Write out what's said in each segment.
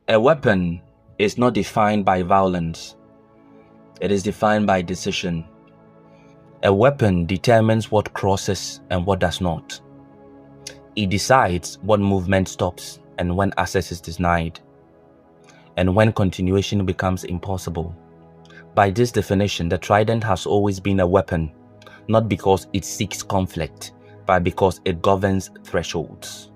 A weapon is not defined by violence. It is defined by decision. A weapon determines what crosses and what does not. It decides what movement stops and when access is denied, and when continuation becomes impossible. By this definition, the Trident has always been a weapon, not because it seeks conflict, but because it governs thresholds.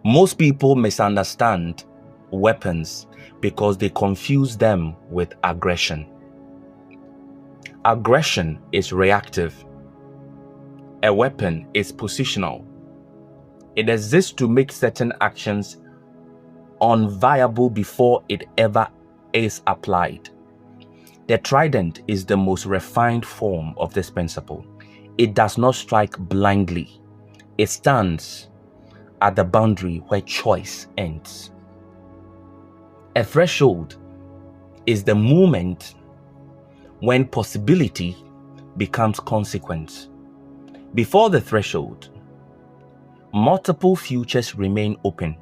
Most people misunderstand weapons because they confuse them with aggression. Aggression is reactive. A weapon is positional. It exists to make certain actions unviable before it ever is applied. The Trident is the most refined form of this principle. It does not strike blindly. It stands at the boundary where choice ends. A threshold is the moment when possibility becomes consequence. Before the threshold, multiple futures remain open.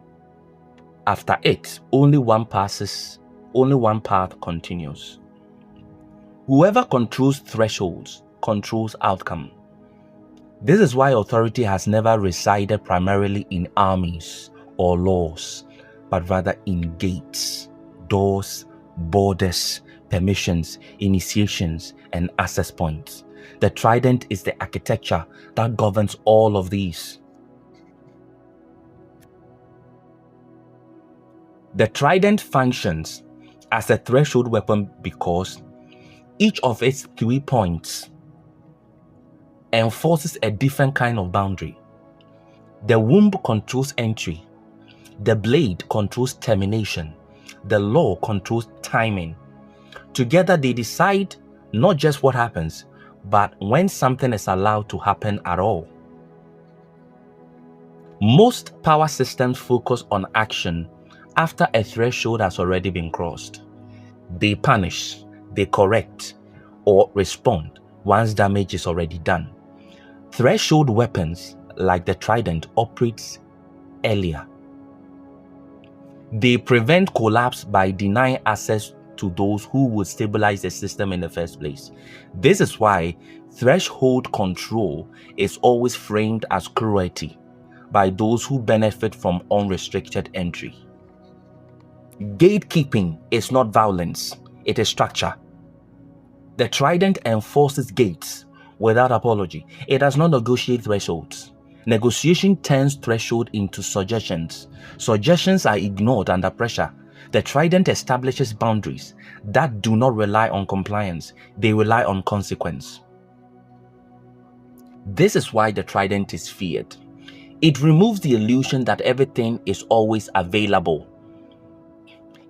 After it, only one path continues. Whoever controls thresholds controls outcome. This is why authority has never resided primarily in armies or laws, but rather in gates, doors, borders, permissions, initiations, and access points. The Trident is the architecture that governs all of these. The Trident functions as a threshold weapon because each of its 3 points enforces a different kind of boundary. The womb controls entry. The blade controls termination. The law controls timing. Together they decide not just what happens, but when something is allowed to happen at all. Most power systems focus on action after a threshold has already been crossed. They punish, they correct, or respond once damage is already done. Threshold weapons like the Trident operates earlier. They prevent collapse by denying access to those who would stabilize the system in the first place. This is why threshold control is always framed as cruelty by those who benefit from unrestricted entry. Gatekeeping is not violence, it is structure. The Trident enforces gates without apology. It does not negotiate thresholds. Negotiation turns threshold into suggestions. Suggestions are ignored under pressure. The Trident establishes boundaries that do not rely on compliance. They rely on consequence. This is why the Trident is feared. It removes the illusion that everything is always available.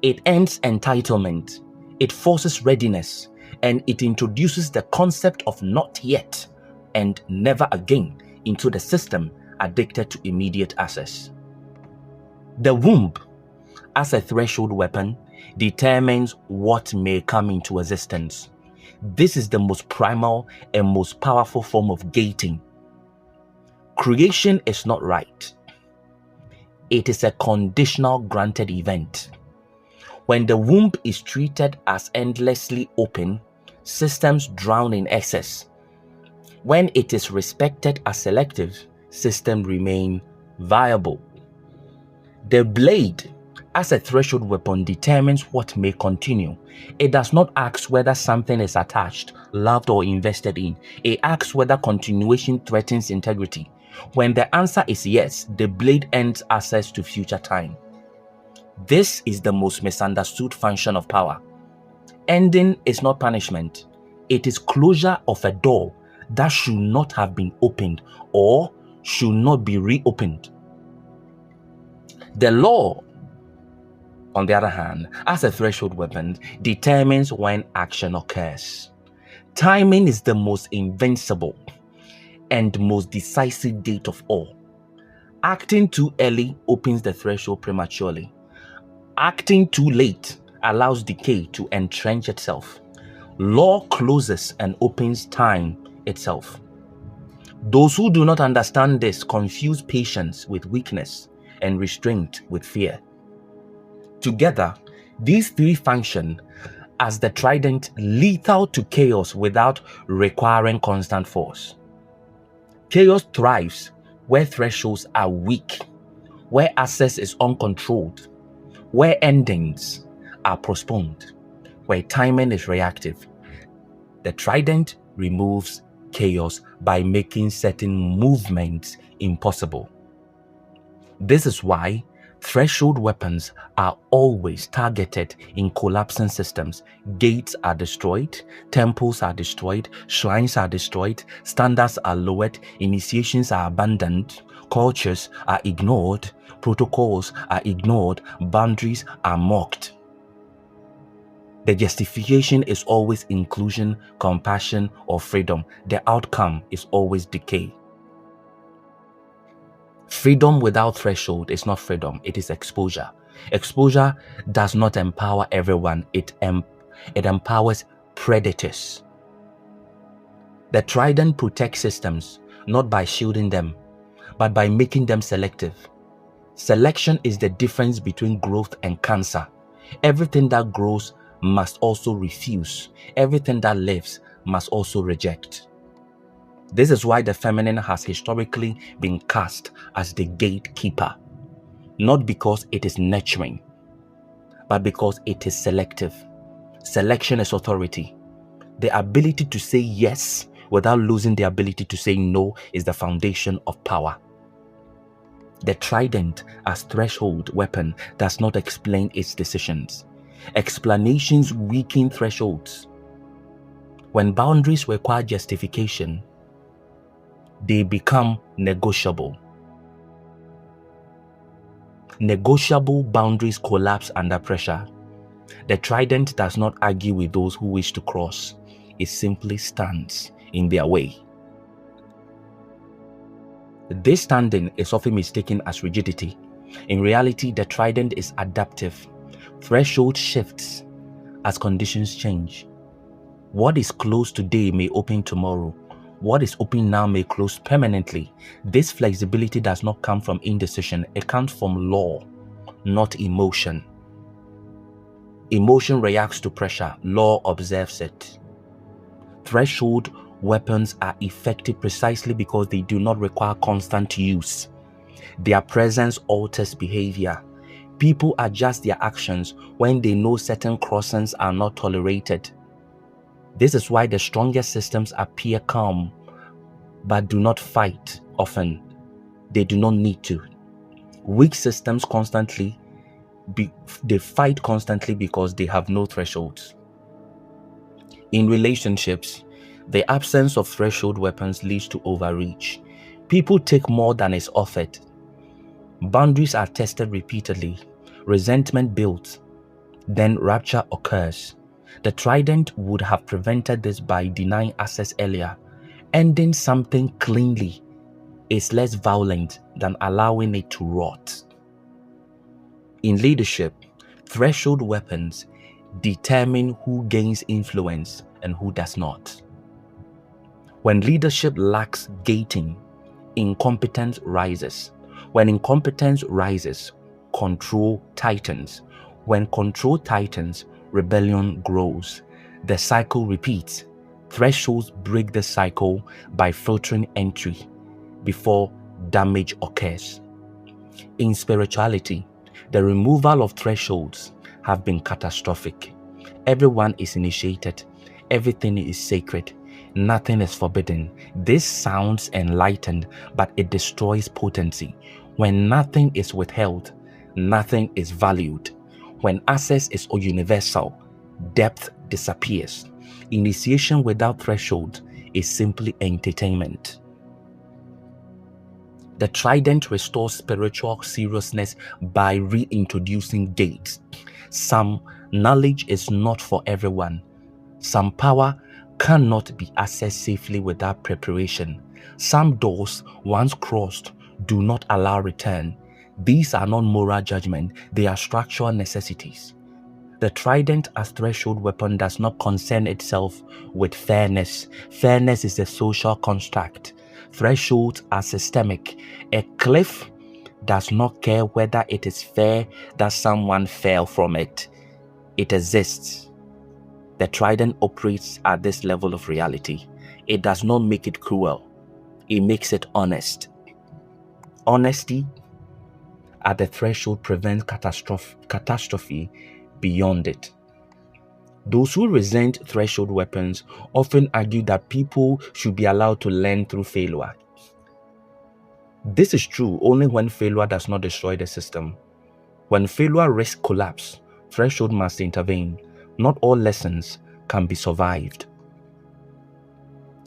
It ends entitlement. It forces readiness. And it introduces the concept of not yet and never again into the system addicted to immediate access. The womb, as a threshold weapon, determines what may come into existence. This is the most primal and most powerful form of gating. Creation is not right. It is a conditional granted event. When the womb is treated as endlessly open, systems drown in excess. When it is respected as selective, systems remain viable. The blade, as a threshold weapon, determines what may continue. It does not ask whether something is attached, loved, or invested in. It asks whether continuation threatens integrity. When the answer is yes, the blade ends access to future time. This is the most misunderstood function of power. Ending is not punishment. It is closure of a door that should not have been opened or should not be reopened. The law, on the other hand, as a threshold weapon, determines when action occurs. Timing is the most invincible and most decisive gate of all. Acting too early opens the threshold prematurely. Acting too late allows decay to entrench itself. Law closes and opens time itself. Those who do not understand this confuse patience with weakness and restraint with fear. Together, these three function as the trident, lethal to chaos without requiring constant force. Chaos thrives where thresholds are weak, where access is uncontrolled, where endings are postponed, where timing is reactive. The trident removes chaos by making certain movements impossible. This is why threshold weapons are always targeted in collapsing systems. Gates are destroyed, temples are destroyed, shrines are destroyed, standards are lowered, initiations are abandoned, cultures are ignored, protocols are ignored, boundaries are mocked. The justification is always inclusion, compassion, or freedom. The outcome is always decay. Freedom without threshold is not freedom, it is exposure. Exposure does not empower everyone, it empowers predators. The trident protects systems not by shielding them, but by making them selective. Selection is the difference between growth and cancer. Everything that grows must also refuse. Everything that lives must also reject. This is why the feminine has historically been cast as the gatekeeper, not because it is nurturing, but because it is selective. Selection is authority. The ability to say yes without losing the ability to say no is the foundation of power. The trident as threshold weapon does not explain its decisions. Explanations weaken thresholds. When boundaries require justification, they become negotiable. Negotiable boundaries collapse under pressure. The trident does not argue with those who wish to cross. It simply stands in their way. This standing is often mistaken as rigidity. In reality, the trident is adaptive. Threshold shifts as conditions change. What is closed today may open tomorrow. What is open now may close permanently. This flexibility does not come from indecision. It comes from law, not emotion. Emotion reacts to pressure. Law observes it. Threshold weapons are effective precisely because they do not require constant use. Their presence alters behavior. People adjust their actions when they know certain crossings are not tolerated. This is why the strongest systems appear calm but do not fight often. They do not need to. Weak systems they fight constantly because they have no thresholds. In relationships, the absence of threshold weapons leads to overreach. People take more than is offered. Boundaries are tested repeatedly. Resentment builds. Then rupture occurs. The trident would have prevented this by denying access earlier. Ending something cleanly is less violent than allowing it to rot. In leadership, threshold weapons determine who gains influence and who does not. When leadership lacks gating, incompetence rises. When incompetence rises, control tightens. When control tightens, rebellion grows. The cycle repeats. Thresholds break the cycle by filtering entry before damage occurs. In spirituality, the removal of thresholds have been catastrophic. Everyone is initiated. Everything is sacred. Nothing is forbidden. This sounds enlightened, but it destroys potency. When nothing is withheld, nothing is valued. When access is universal, depth disappears. Initiation without threshold is simply entertainment. The trident restores spiritual seriousness by reintroducing gates. Some knowledge is not for everyone. Some power cannot be accessed safely without preparation. Some doors, once crossed, do not allow return. These are not moral judgment, they are structural necessities. The trident as threshold weapon does not concern itself with fairness. Fairness is a social construct. Thresholds are systemic. A cliff does not care whether it is fair that someone fell from it. It exists. The Trident operates at this level of reality. It does not make it cruel. It makes it honest. Honesty at the threshold prevents catastrophe beyond it. Those who resent threshold weapons often argue that people should be allowed to learn through failure. This is true only when failure does not destroy the system. When failure risks collapse, threshold must intervene. Not all lessons can be survived.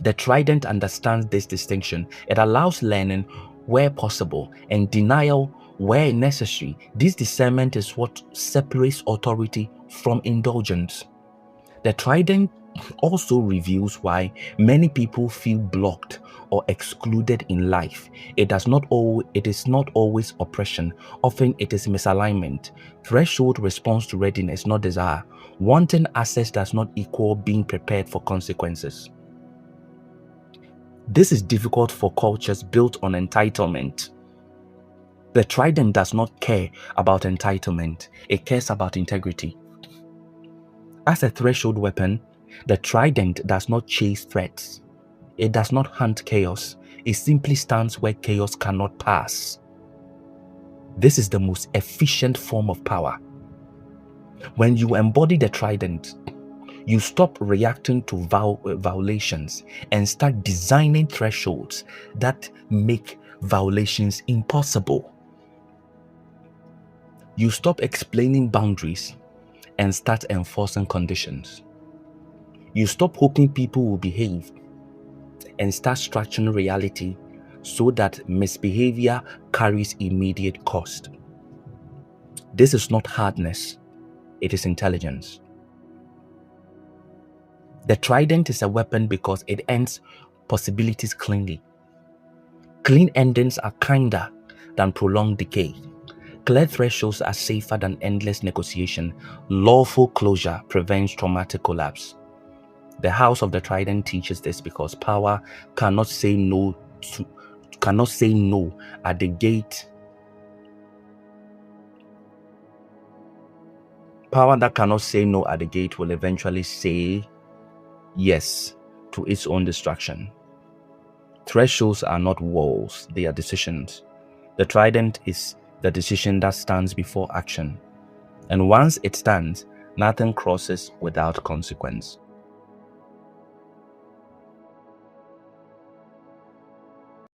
The Trident understands this distinction. It allows learning where possible and denial where necessary. This discernment is what separates authority from indulgence. The Trident also reveals why many people feel blocked or excluded in life. It is not always oppression. Often it is misalignment. Threshold responds to readiness, not desire. Wanting access does not equal being prepared for consequences. This is difficult for cultures built on entitlement. The Trident does not care about entitlement. It cares about integrity. As a threshold weapon, the Trident does not chase threats. It does not hunt chaos. It simply stands where chaos cannot pass. This is the most efficient form of power. When you embody the Trident, you stop reacting to violations and start designing thresholds that make violations impossible. You stop explaining boundaries and start enforcing conditions. You stop hoping people will behave and start structuring reality so that misbehavior carries immediate cost. This is not hardness, it is intelligence. The Trident is a weapon because it ends possibilities cleanly. Clean endings are kinder than prolonged decay. Clear thresholds are safer than endless negotiation. Lawful closure prevents traumatic collapse. The House of the Trident teaches this because power cannot say no at the gate. Power that cannot say no at the gate will eventually say yes to its own destruction. Thresholds are not walls, they are decisions. The Trident is the decision that stands before action. And once it stands, nothing crosses without consequence.